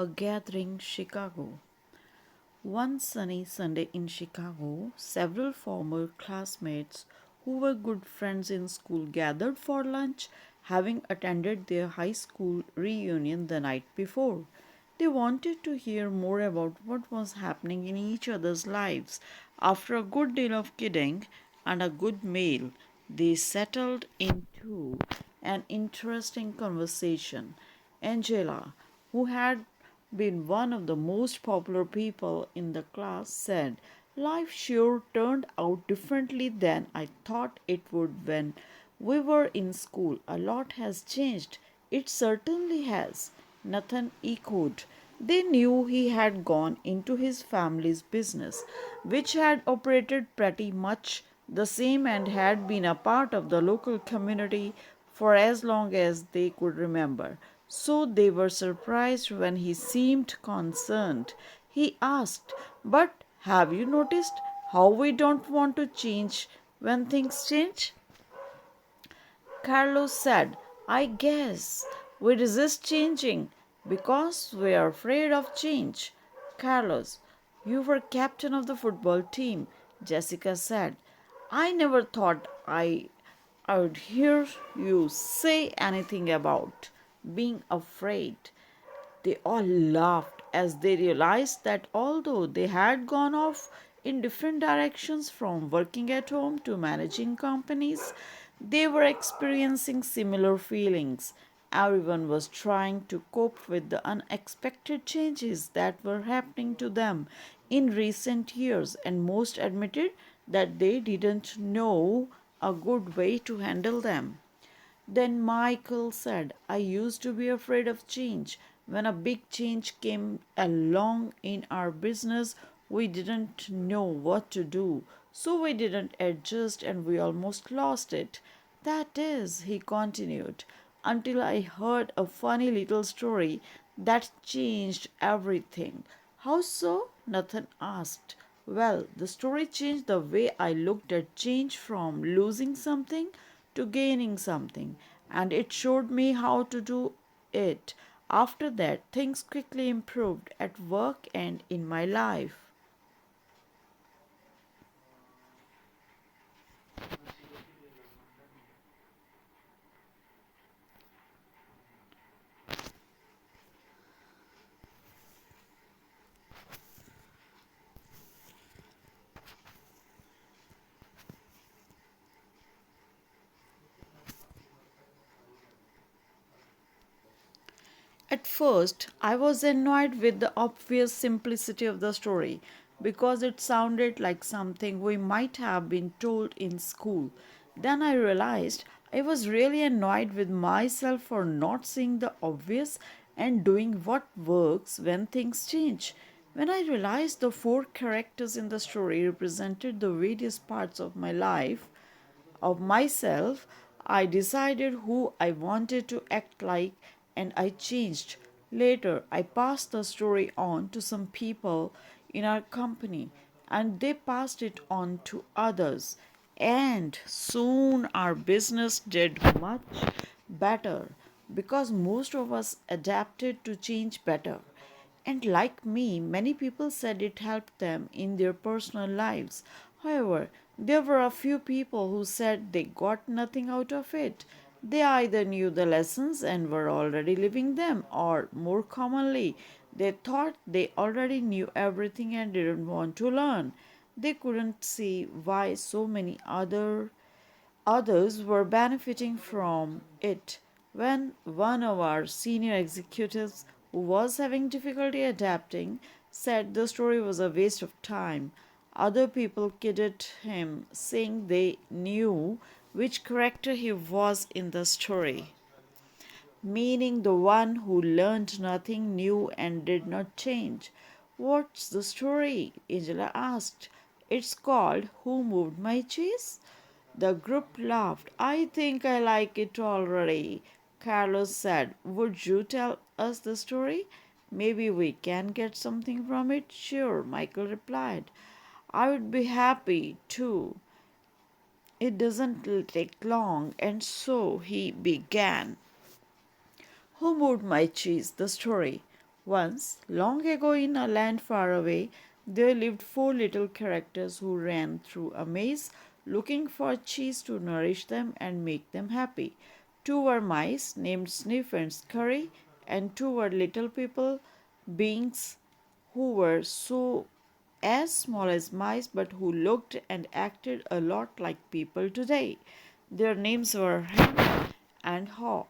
A gathering, Chicago. One sunny Sunday in Chicago, several former classmates who were good friends in school gathered for lunch, having attended their high school reunion the night before. They wanted to hear more about what was happening in each other's lives. After a good deal of kidding and a good meal, they settled into an interesting conversation. Angela, who had been one of the most popular people in the class, said, "Life sure turned out differently than I thought it would when we were in school. A lot has changed." "It certainly has," Nathan echoed. They knew he had gone into his family's business, which had operated pretty much the same and had been a part of the local community for as long as they could remember. So they were surprised when he seemed concerned. He asked, "But have you noticed how we don't want to change when things change?" Carlos said, "I guess we resist changing because we are afraid of change." "Carlos, you were captain of the football team," Jessica said. "I never thought I would hear you say anything about being afraid." They all laughed as they realized that although they had gone off in different directions from working at home to managing companies, they were experiencing similar feelings. Everyone was trying to cope with the unexpected changes that were happening to them in recent years, and most admitted that they didn't know a good way to handle them. Then Michael said, "I used to be afraid of change. When a big change came along in our business, we didn't know what to do. So we didn't adjust and we almost lost it. That is," he continued, "until I heard a funny little story that changed everything." "How so?" Nathan asked. "Well, the story changed the way I looked at change from losing something to gaining something, and it showed me how to do it. After that, things quickly improved at work and in my life." At first, I was annoyed with the obvious simplicity of the story because it sounded like something we might have been told in school. Then I realized I was really annoyed with myself for not seeing the obvious and doing what works when things change. When I realized the four characters in the story represented the various parts of my life, of myself, I decided who I wanted to act like and I changed. Later, I passed the story on to some people in our company and they passed it on to others. And soon our business did much better because most of us adapted to change better. And like me, many people said it helped them in their personal lives. However, there were a few people who said they got nothing out of it. They either knew the lessons and were already living them, or more commonly, they thought they already knew everything and didn't want to learn. They couldn't see why so many others were benefiting from it. When one of our senior executives, who was having difficulty adapting, said the story was a waste of time, other people kidded him, saying they knew which character he was in the story, meaning the one who learned nothing new and did not change. "What's the story?" Angela asked. "It's called Who Moved My Cheese?" The group laughed. "I think I like it already," Carlos said. "Would you tell us the story? Maybe we can get something from it." "Sure," Michael replied. "I would be happy to. It doesn't take long." And so he began. Who Moved My Cheese? The story. Once, long ago in a land far away, there lived four little characters who ran through a maze looking for cheese to nourish them and make them happy. Two were mice named Sniff and Scurry, and two were little people, beings who were so as small as mice but who looked and acted a lot like people today. Their names were Ham and Haw.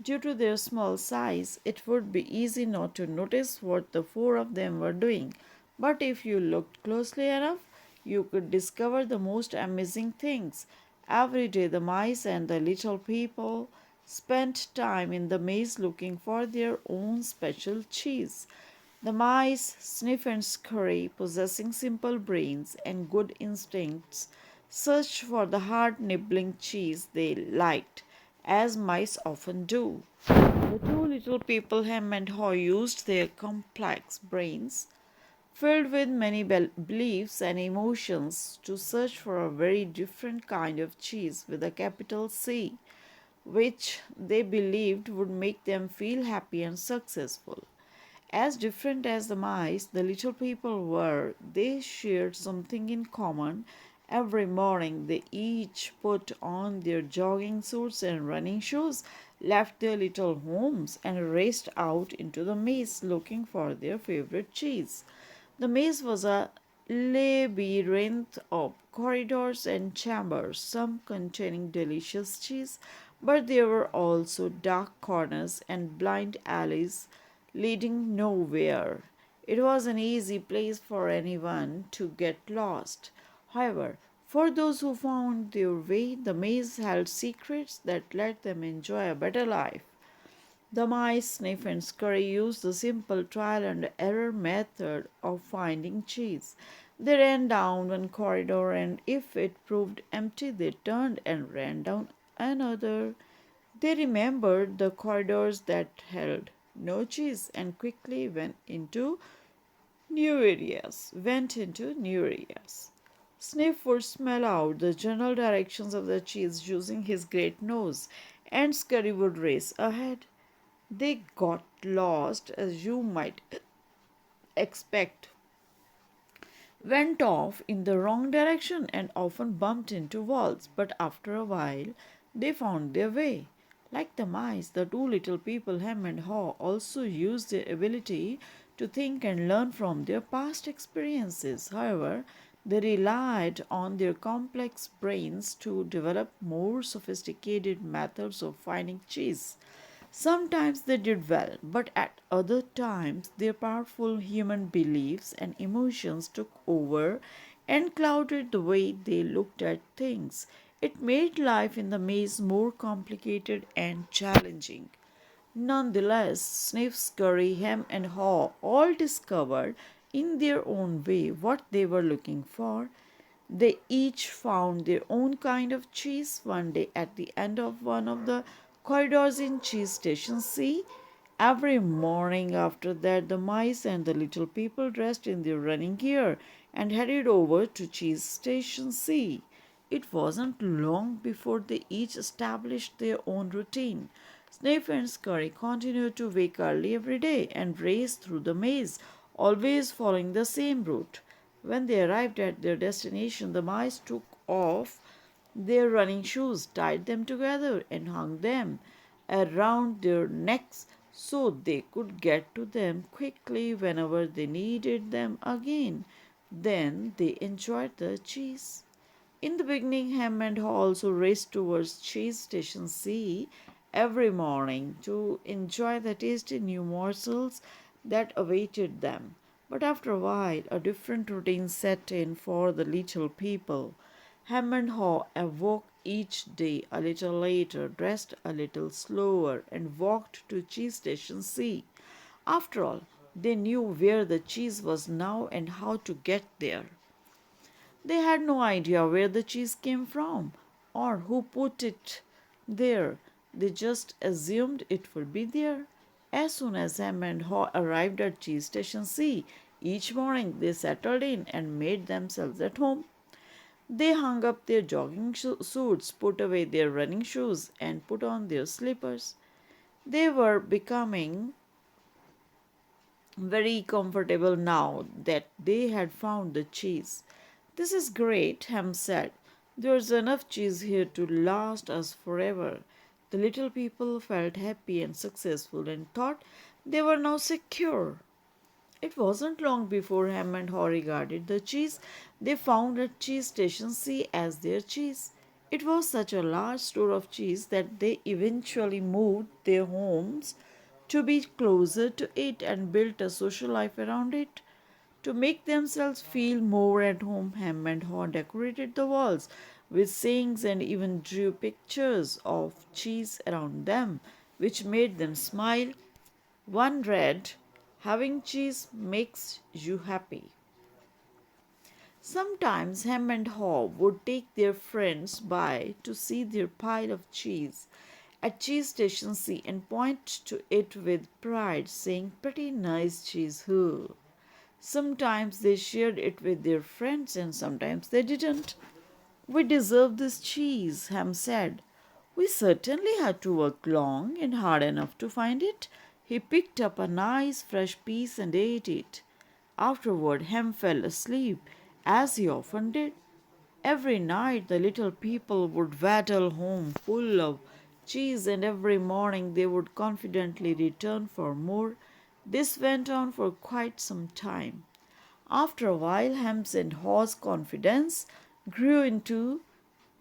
Due to their small size, it would be easy not to notice what the four of them were doing. But if you looked closely enough, you could discover the most amazing things. Every day, the mice and the little people spent time in the maze looking for their own special cheese. The mice, Sniff and Scurry, possessing simple brains and good instincts, searched for the hard nibbling cheese they liked, as mice often do. The two little people, Hem and Haw, used their complex brains, filled with many beliefs and emotions, to search for a very different kind of cheese with a capital C, which they believed would make them feel happy and successful. As different as the mice, the little people were, they shared something in common. Every morning, they each put on their jogging suits and running shoes, left their little homes, and raced out into the maze looking for their favorite cheese. The maze was a labyrinth of corridors and chambers, some containing delicious cheese, but there were also dark corners and blind alleys leading nowhere. It was an easy place for anyone to get lost. However, for those who found their way, the maze held secrets that let them enjoy a better life. The mice, Sniff and Scurry used the simple trial and error method of finding cheese. They ran down one corridor, and if it proved empty, they turned and ran down another. They remembered the corridors that held no cheese and quickly went into new areas. Sniff would smell out the general directions of the cheese using his great nose, and Scurry would race ahead. They got lost, as you might expect, went off in the wrong direction, and often bumped into walls, but after a while they found their way. Like the mice, the two little people, Hem and Haw, also used their ability to think and learn from their past experiences. However, they relied on their complex brains to develop more sophisticated methods of finding cheese. Sometimes they did well, but at other times their powerful human beliefs and emotions took over and clouded the way they looked at things. It made life in the maze more complicated and challenging. Nonetheless, Sniff, Scurry, Hem, and Haw all discovered in their own way what they were looking for. They each found their own kind of cheese. One day, at the end of one of the corridors in Cheese Station C, every morning after that, the mice and the little people dressed in their running gear and headed over to Cheese Station C. It wasn't long before they each established their own routine. Sniff and Scurry continued to wake early every day and race through the maze, always following the same route. When they arrived at their destination, the mice took off their running shoes, tied them together, and hung them around their necks so they could get to them quickly whenever they needed them again. Then they enjoyed the cheese. In the beginning, Ham and Haw also raced towards Cheese Station C every morning to enjoy the tasty new morsels that awaited them. But after a while, a different routine set in for the little people. Ham and Haw awoke each day a little later, dressed a little slower, and walked to Cheese Station C. After all, they knew where the cheese was now and how to get there. They had no idea where the cheese came from or who put it there. They just assumed it would be there. As soon as Ham and Haw arrived at Cheese Station C, each morning they settled in and made themselves at home. They hung up their jogging suits, put away their running shoes, and put on their slippers. They were becoming very comfortable now that they had found the cheese. This is great, Ham said. There's enough cheese here to last us forever. The little people felt happy and successful and thought they were now secure. It wasn't long before Ham and Haw regarded the cheese they found at Cheese Station C as their cheese. It was such a large store of cheese that they eventually moved their homes to be closer to it and built a social life around it. To make themselves feel more at home, Ham and Haw decorated the walls with sayings and even drew pictures of cheese around them, which made them smile. One read, "Having cheese makes you happy." Sometimes Hem and Haw would take their friends by to see their pile of cheese at Cheese Station C and point to it with pride, saying, "Pretty nice cheese, who?" Sometimes they shared it with their friends and sometimes they didn't. "We deserve this cheese," Ham said. "We certainly had to work long and hard enough to find it." He picked up a nice fresh piece and ate it. Afterward, Ham fell asleep, as he often did. Every night, the little people would waddle home full of cheese, and every morning they would confidently return for more. This went on for quite some time. After a while, Ham's and Haw's confidence grew into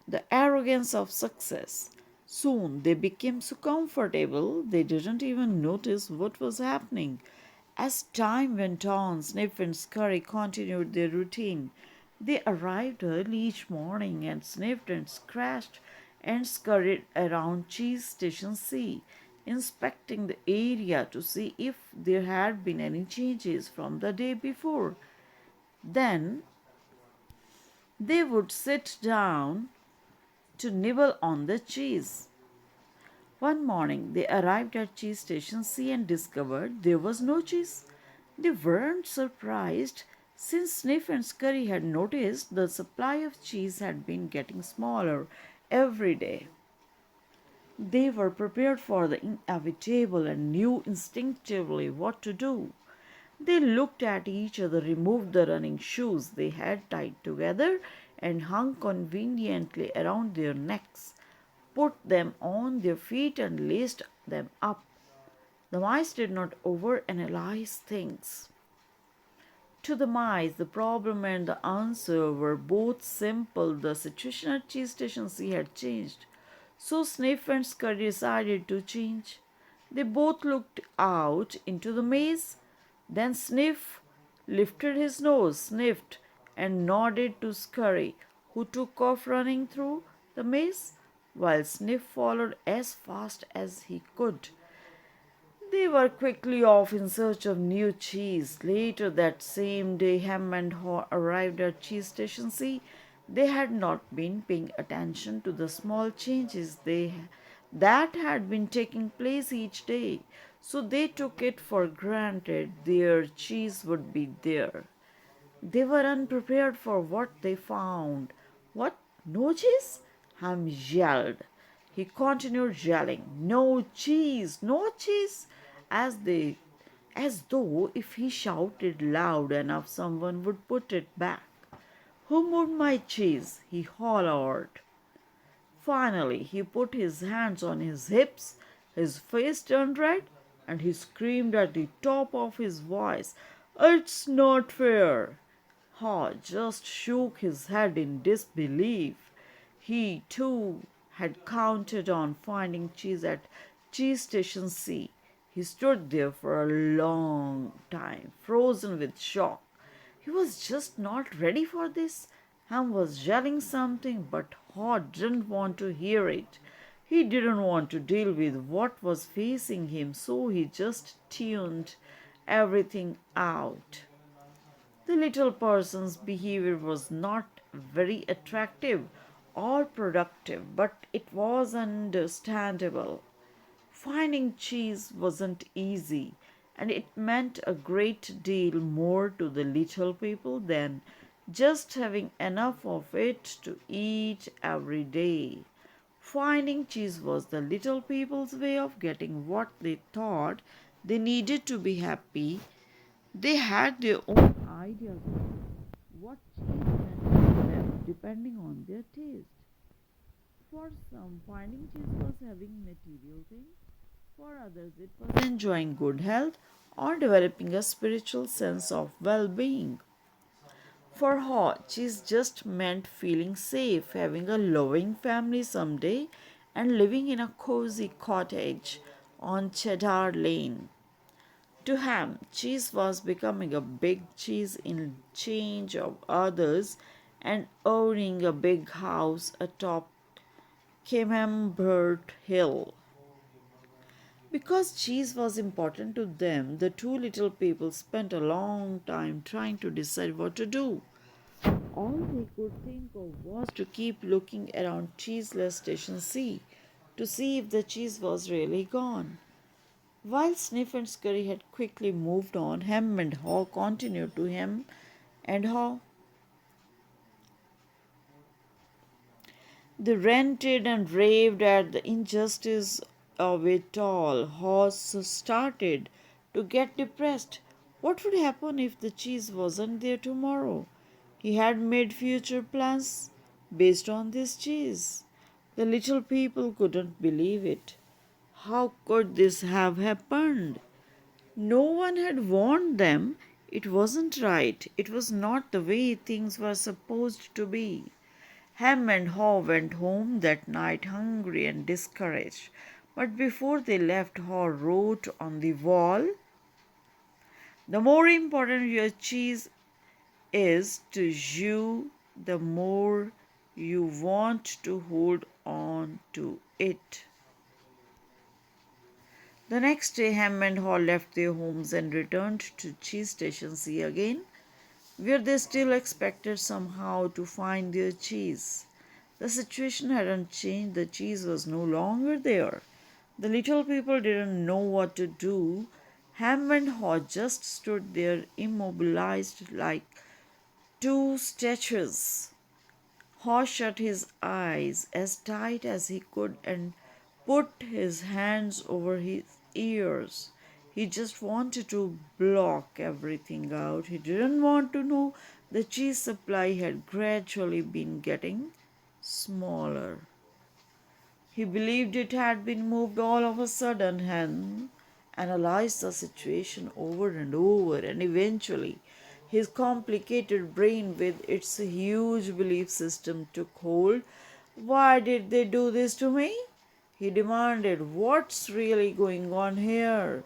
the arrogance of success. Soon they became so comfortable they didn't even notice what was happening. As time went on, Sniff and Scurry continued their routine. They arrived early each morning and sniffed and scratched and scurried around Cheese Station C, inspecting the area to see if there had been any changes from the day before. Then they would sit down to nibble on the cheese. One morning they arrived at Cheese Station C and discovered there was no cheese. They weren't surprised since Sniff and Scurry had noticed the supply of cheese had been getting smaller every day. They were prepared for the inevitable and knew instinctively what to do. They looked at each other, removed the running shoes they had tied together and hung conveniently around their necks, put them on their feet, and laced them up. The mice did not overanalyze things. To the mice, the problem and the answer were both simple. The situation at Cheese Station C had changed. So Sniff and Scurry decided to change. They both looked out into the maze. Then Sniff lifted his nose, sniffed, and nodded to Scurry, who took off running through the maze, while Sniff followed as fast as he could. They were quickly off in search of new cheese. Later that same day, Ham and Haw arrived at Cheese Station C. They had not been paying attention to the small changes that had been taking place each day, so they took it for granted their cheese would be there. They were unprepared for what they found. "What? No cheese?" Ham yelled. He continued yelling, "No cheese! No cheese!" as they as though if he shouted loud enough someone would put it back. "Who moved my cheese?" he hollered. Finally, he put his hands on his hips, his face turned red, and he screamed at the top of his voice, "It's not fair!" Haw just shook his head in disbelief. He, too, had counted on finding cheese at Cheese Station C. He stood there for a long time, frozen with shock. He was just not ready for this. Ham was yelling something, but Haw didn't want to hear it. He didn't want to deal with what was facing him, so he just tuned everything out. The little person's behavior was not very attractive or productive, but it was understandable. Finding cheese wasn't easy, and it meant a great deal more to the little people than just having enough of it to eat every day. Finding cheese was the little people's way of getting what they thought they needed to be happy. They had their own ideas of what cheese meant to them depending on their taste. For some, finding cheese was having material things. For others, it was enjoying good health or developing a spiritual sense of well being. For her, cheese just meant feeling safe, having a loving family someday, and living in a cozy cottage on Cheddar Lane. To Ham, cheese was becoming a big cheese in change of others and owning a big house atop Camembert Hill. Because cheese was important to them, the two little people spent a long time trying to decide what to do. All they could think of was to keep looking around Cheeseless Station C to see if the cheese was really gone. While Sniff and Scurry had quickly moved on, Hem and Haw continued to hem and haw. They ranted and raved at the injustice of it all. Hoss started to get depressed. What would happen if the cheese wasn't there tomorrow? He had made future plans based on this cheese. The little people couldn't believe it. How could this have happened? No one had warned them. It wasn't right. It was not the way things were supposed to be. Ham and Haw went home that night hungry and discouraged. But before they left, Haw wrote on the wall, "The more important your cheese is to you, the more you want to hold on to it." The next day, Ham and Haw left their homes and returned to Cheese Station C again, where they still expected somehow to find their cheese. The situation hadn't changed, the cheese was no longer there. The little people didn't know what to do. Ham and Haw just stood there immobilized like two statues. Haw shut his eyes as tight as he could and put his hands over his ears. He just wanted to block everything out. He didn't want to know the cheese supply had gradually been getting smaller. He believed it had been moved all of a sudden. Hen analyzed the situation over and over, and eventually his complicated brain with its huge belief system took hold. Why did they do this to me? He demanded. What's really going on here?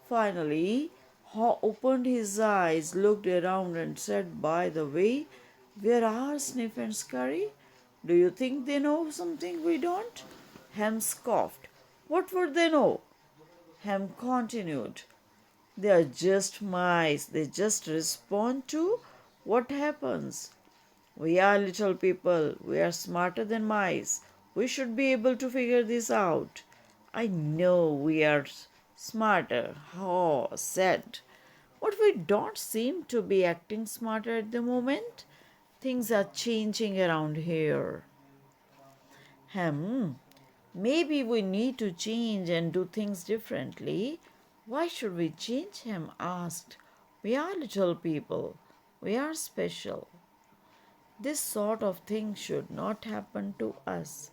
Finally, Haw opened his eyes, looked around, and said, "By the way, where are Sniff and Scurry? Do you think they know something we don't?" Ham scoffed. "What would they know?" Ham continued. "They are just mice. They just respond to what happens. We are little people. We are smarter than mice. We should be able to figure this out." "I know we are smarter," Haw said. "But we don't seem to be acting smarter at the moment. Things are changing around here." Hmm, maybe we need to change and do things differently. "Why should we change?" Ham asked. "We are little people. We are special. This sort of thing should not happen to us.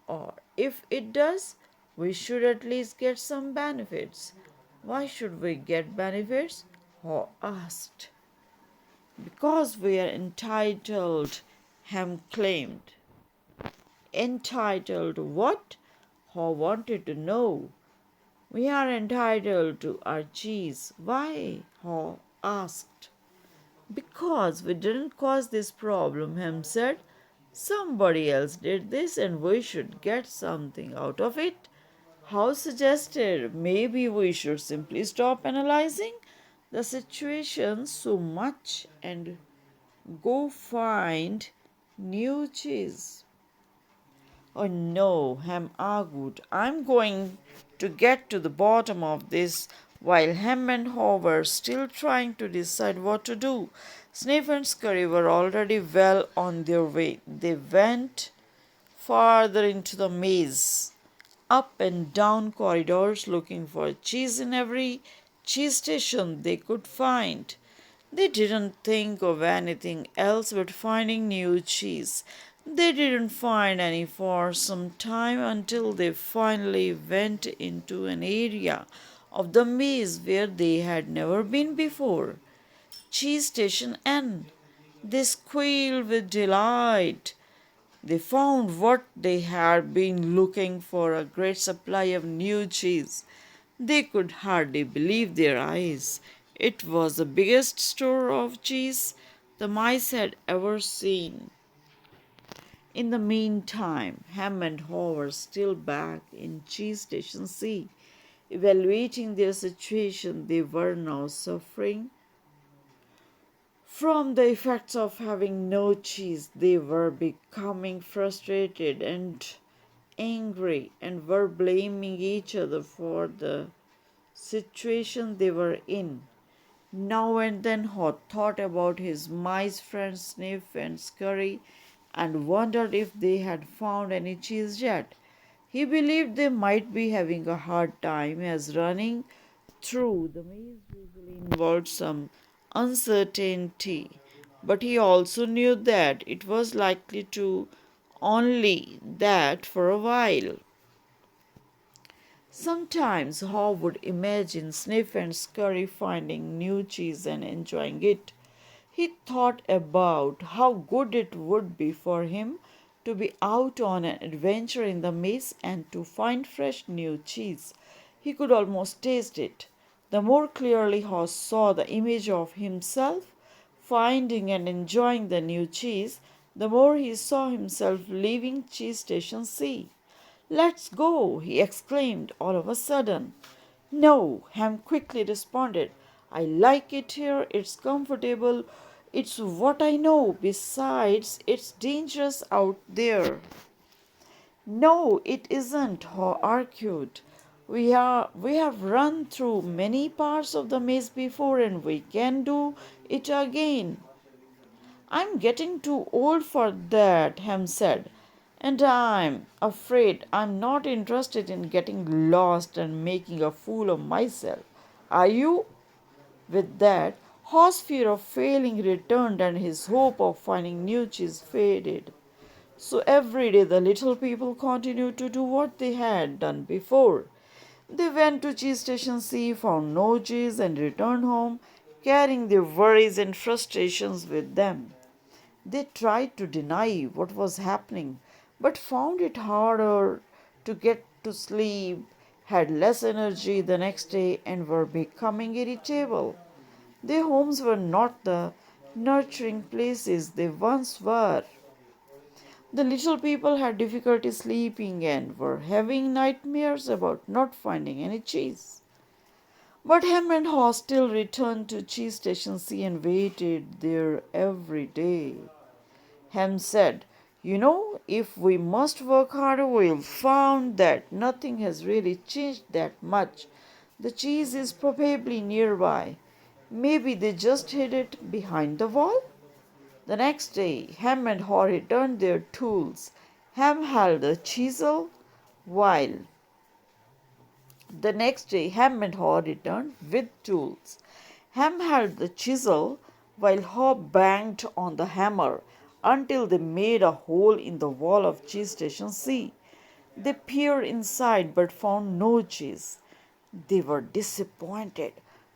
Or if it does, we should at least get some benefits." "Why should we get benefits?" Haw asked. "Because we are entitled," Ham claimed. "Entitled to what?" Haw wanted to know. "We are entitled to our cheese." "Why?" Haw asked. "Because we didn't cause this problem," Ham said. "Somebody else did this and we should get something out of it." Haw suggested maybe we should simply stop analyzing the situation so much and go find new cheese. "Oh no," Ham argued. "I'm going to get to the bottom of this." While Ham and Haw were still trying to decide what to do, Sniff and Scurry were already well on their way. They went farther into the maze, up and down corridors, looking for cheese in every cheese station they could find. They didn't think of anything else but finding new cheese. They didn't find any for some time until they finally went into an area of the maze where they had never been before. Cheese Station N. They squealed with delight. They found what they had been looking for, a great supply of new cheese. They could hardly believe their eyes. It was the biggest store of cheese the mice had ever seen. In the meantime, Ham and Haw were still back in Cheese Station C. Evaluating their situation, they were now suffering from the effects of having no cheese. They were becoming frustrated and angry and were blaming each other for the situation they were in. Now and then Hot thought about his mice friends Sniff and Scurry and wondered if they had found any cheese yet. He believed they might be having a hard time as running through the maze usually involved some uncertainty, but he also knew that it was likely to only that for a while. Sometimes Haw would imagine Sniff and Scurry finding new cheese and enjoying it. He thought about how good it would be for him to be out on an adventure in the maze and to find fresh new cheese. He could almost taste it. The more clearly Haw saw the image of himself finding and enjoying the new cheese, the more he saw himself leaving Cheese Station C. Let's go, he exclaimed all of a sudden. No, Ham quickly responded. I like it here, it's comfortable, it's what I know. Besides, it's dangerous out there. No, it isn't, Haw argued. We have run through many parts of the maze before and we can do it again. I'm getting too old for that, Ham said. And I'm afraid I'm not interested in getting lost and making a fool of myself. Are you? With that, Haw's fear of failing returned and his hope of finding new cheese faded. So every day the little people continued to do what they had done before. They went to Cheese Station C, found no cheese, and returned home carrying their worries and frustrations with them. They tried to deny what was happening, but found it harder to get to sleep, had less energy the next day, and were becoming irritable. Their homes were not the nurturing places they once were. The little people had difficulty sleeping and were having nightmares about not finding any cheese. But Ham and Haw still returned to Cheese Station C and waited there every day. Ham said, You know, if we must work harder, we'll find that nothing has really changed that much. The cheese is probably nearby. Maybe they just hid it behind the wall. The next day, Ham and Haw returned their tools. Ham held a chisel, while the next day Ham and Haw returned with tools. Ham held the chisel, while Haw banged on the hammer until they made a hole in the wall of Cheese Station C. They peered inside but found no cheese. They were disappointed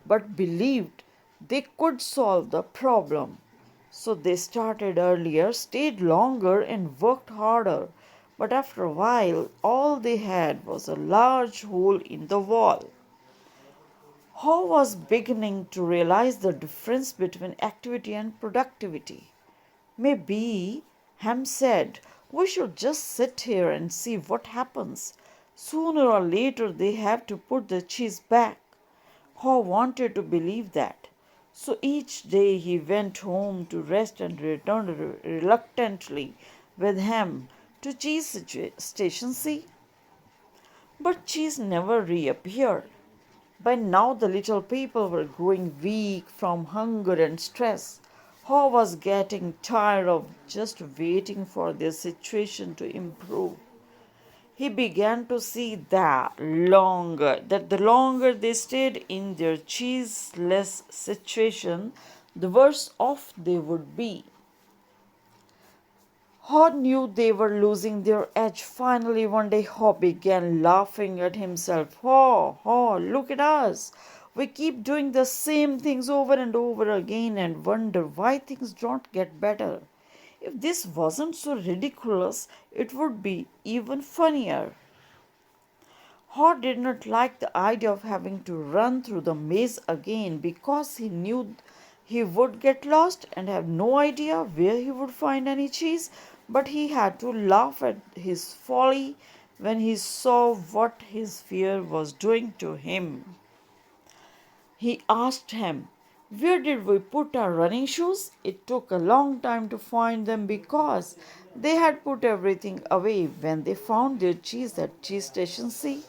but believed they could solve the problem. So they started earlier, stayed longer, and worked harder. But after a while, all they had was a large hole in the wall. Haw was beginning to realize the difference between activity and productivity. Maybe, Ham said, we should just sit here and see what happens. Sooner or later, they have to put the cheese back. Haw wanted to believe that. So each day he went home to rest and returned reluctantly with Ham to Cheese Station C. But cheese never reappeared. By now the little people were growing weak from hunger and stress. Haw was getting tired of just waiting for their situation to improve. He began to see that the longer they stayed in their cheeseless situation, the worse off they would be. Haw knew they were losing their edge. Finally, one day, Haw began laughing at himself. Haw, look at us. We keep doing the same things over and over again and wonder why things don't get better. If this wasn't so ridiculous, it would be even funnier. Haw did not like the idea of having to run through the maze again because he knew he would get lost and have no idea where he would find any cheese, but he had to laugh at his folly when he saw what his fear was doing to him. He asked him, "Where did we put our running shoes?" It took a long time to find them because they had put everything away when they found their cheese at Cheese Station C,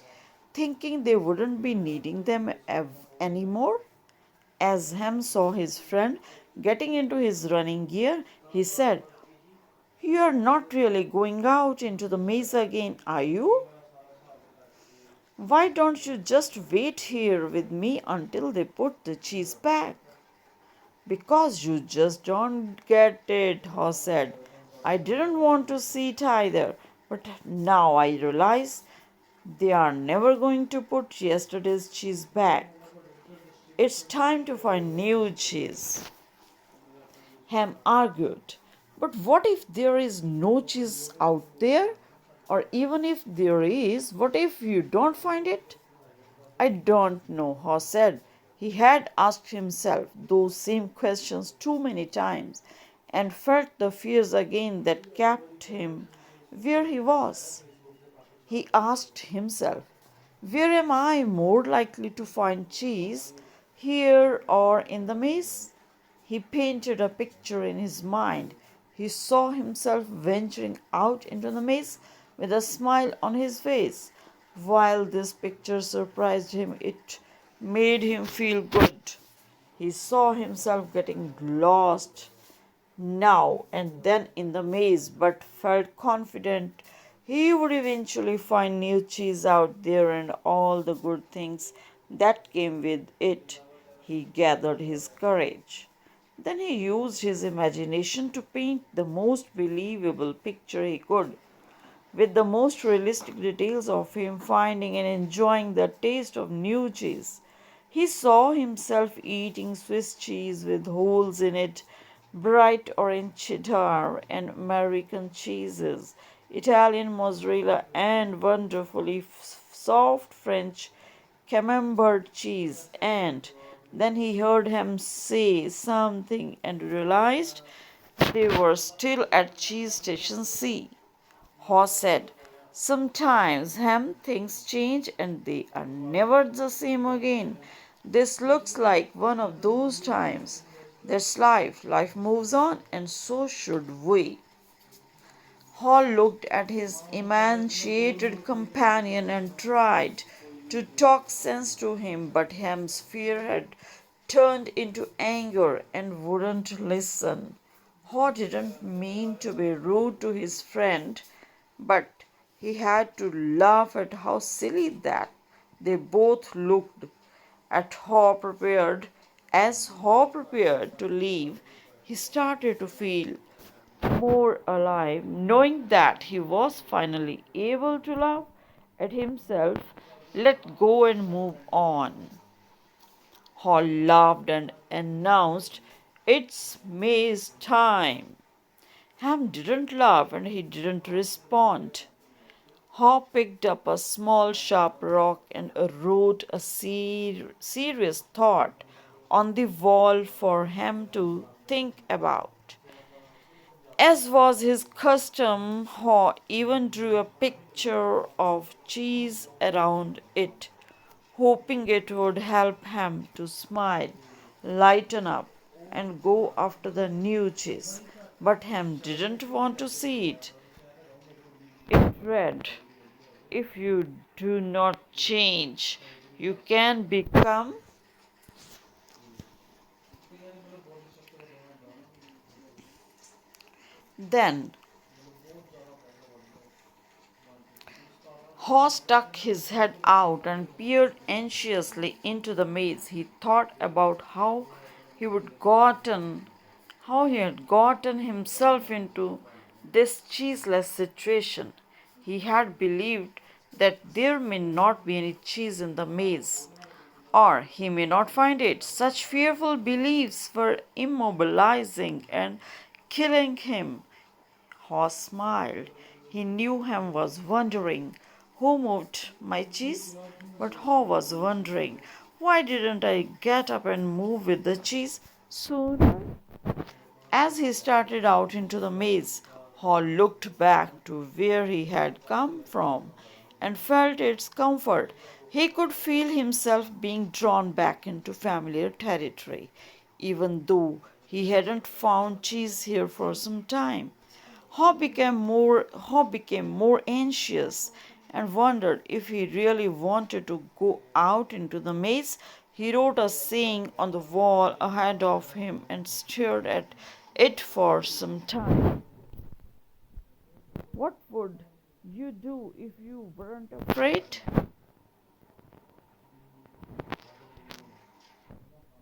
thinking they wouldn't be needing them anymore. As Ham saw his friend getting into his running gear, he said, "You're not really going out into the maze again, are you? Why don't you just wait here with me until they put the cheese back?" "Because you just don't get it," Haw said. "I didn't want to see it either, but now I realize they are never going to put yesterday's cheese back. It's time to find new cheese." Ham argued, "But what if there is no cheese out there? Or even if there is, what if you don't find it?" "I don't know," Haw said. He had asked himself those same questions too many times and felt the fears again that kept him where he was. He asked himself, "Where am I more likely to find cheese, here or in the maze?" He painted a picture in his mind. He saw himself venturing out into the maze with a smile on his face. While this picture surprised him, it made him feel good. He saw himself getting lost now and then in the maze, but felt confident he would eventually find new cheese out there and all the good things that came with it. He gathered his courage. Then he used his imagination to paint the most believable picture he could, with the most realistic details of him finding and enjoying the taste of new cheese. He saw himself eating Swiss cheese with holes in it, bright orange cheddar and American cheeses, Italian mozzarella, and wonderfully soft French camembert cheese. And then he heard him say something and realized they were still at Cheese Station C. Haw said, "Sometimes, Ham, things change and they are never the same again. This looks like one of those times. That's life. Life moves on, and so should we." Hall looked at his emaciated companion and tried to talk sense to him, but Ham's fear had turned into anger and wouldn't listen. Haw didn't mean to be rude to his friend, but he had to laugh at how silly that they both looked. At Haw prepared As Haw prepared to leave, he started to feel more alive, knowing that he was finally able to laugh at himself, let go, and move on. Hall laughed and announced, "It's May's time." Ham didn't laugh and he didn't respond. Haw picked up a small sharp rock and wrote a serious thought on the wall for Ham to think about. As was his custom, Haw even drew a picture of cheese around it, hoping it would help him to smile, lighten up, and go after the new cheese. But Ham didn't want to see it. It read, "If you do not change, you can become." Then Haw stuck his head out and peered anxiously into the maze. He thought about how he had gotten himself into this cheeseless situation. He had believed that there may not be any cheese in the maze, or he may not find it. Such fearful beliefs were immobilizing and killing him. Haw smiled. He knew Ham was wondering, who moved my cheese? But Haw was wondering, why didn't I get up and move with the cheese sooner? As he started out into the maze, Haw looked back to where he had come from and felt its comfort. He could feel himself being drawn back into familiar territory, even though he hadn't found cheese here for some time. Haw became more anxious and wondered if he really wanted to go out into the maze. He wrote a saying on the wall ahead of him and stared at it for some time. What would you do if you weren't afraid?